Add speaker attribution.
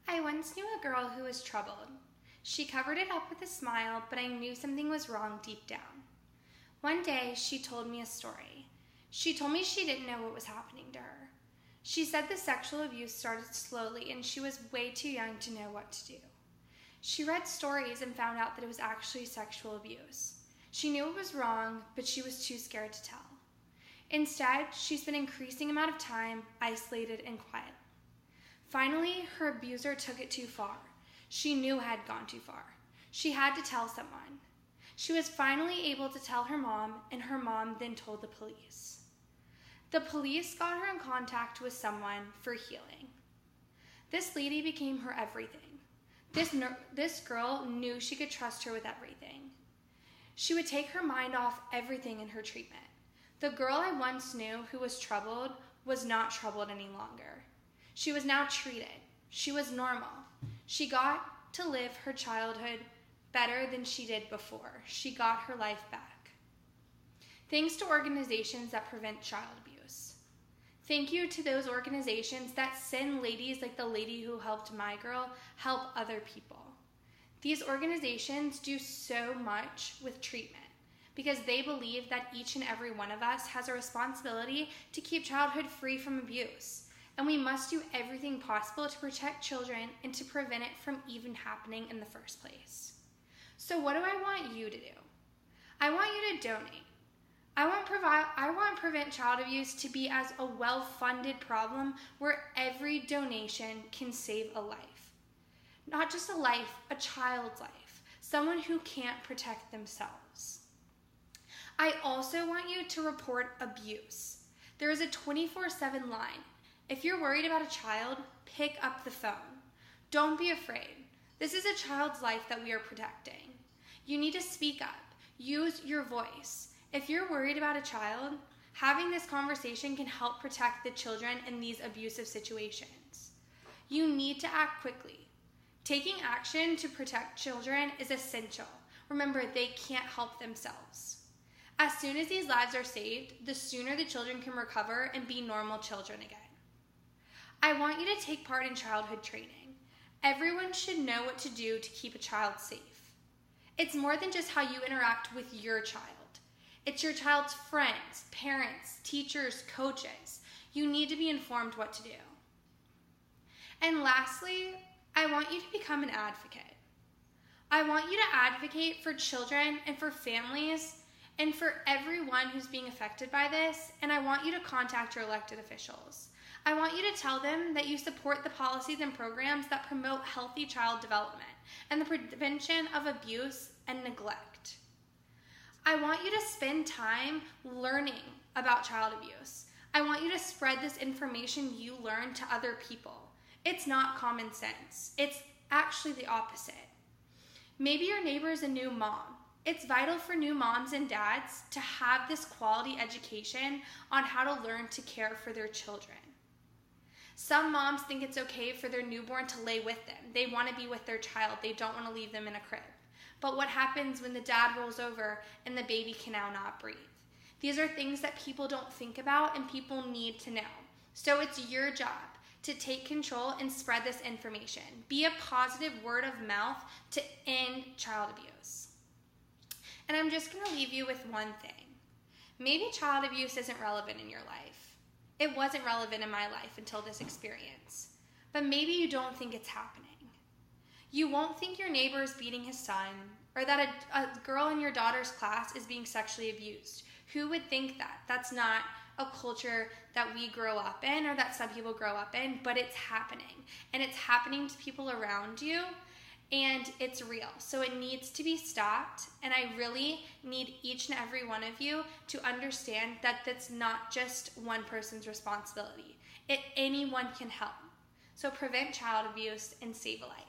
Speaker 1: I once knew a girl who was troubled. She covered it up with a smile, but I knew something was wrong deep down. One day, she told me a story. She told me she didn't know what was happening to her. She said the sexual abuse started slowly and she was way too young to know what to do. She read stories and found out that it was actually sexual abuse. She knew it was wrong, but she was too scared to tell. Instead, she spent an increasing amount of time isolated and quiet. Finally, her abuser took it too far. She knew it had gone too far. She had to tell someone. She was finally able to tell her mom, and her mom then told the police. The police got her in contact with someone for healing. This lady became her everything. This girl knew she could trust her with everything. She would take her mind off everything in her treatment. The girl I once knew who was troubled was not troubled any longer. She was now treated. She was normal. She got to live her childhood better than she did before. She got her life back. Thanks to organizations that prevent child abuse. Thank you to those organizations that send ladies like the lady who helped my girl help other people. These organizations do so much with treatment because they believe that each and every one of us has a responsibility to keep childhood free from abuse. And we must do everything possible to protect children and to prevent it from even happening in the first place. So what do I want you to do? I want you to donate. I want Prevent Child Abuse to be as a well-funded problem where every donation can save a life. Not just a life, a child's life. Someone who can't protect themselves. I also want you to report abuse. There is a 24/7 line. If you're worried about a child, pick up the phone. Don't be afraid. This is a child's life that we are protecting. You need to speak up. Use your voice. If you're worried about a child, having this conversation can help protect the children in these abusive situations. You need to act quickly. Taking action to protect children is essential. Remember, they can't help themselves. As soon as these lives are saved, the sooner the children can recover and be normal children again. I want you to take part in childhood training. Everyone should know what to do to keep a child safe. It's more than just how you interact with your child. It's your child's friends, parents, teachers, coaches. You need to be informed what to do. And lastly, I want you to become an advocate. I want you to advocate for children and for families and for everyone who's being affected by this, and I want you to contact your elected officials. I want you to tell them that you support the policies and programs that promote healthy child development and the prevention of abuse and neglect. I want you to spend time learning about child abuse. I want you to spread this information you learn to other people. It's not common sense. It's actually the opposite. Maybe your neighbor is a new mom. It's vital for new moms and dads to have this quality education on how to learn to care for their children. Some moms think it's okay for their newborn to lay with them. They want to be with their child. They don't want to leave them in a crib. But what happens when the dad rolls over and the baby can now not breathe? These are things that people don't think about and people need to know. So it's your job to take control and spread this information. Be a positive word of mouth to end child abuse. And I'm just going to leave you with one thing. Maybe child abuse isn't relevant in your life. It wasn't relevant in my life until this experience. But maybe you don't think it's happening. You won't think your neighbor is beating his son or that a girl in your daughter's class is being sexually abused. Who would think that? That's not a culture that we grow up in or that some people grow up in, but it's happening. And it's happening to people around you, and it's real. So it needs to be stopped, and I really need each and every one of you to understand that that's not just one person's responsibility. Anyone can help. So prevent child abuse and save a life.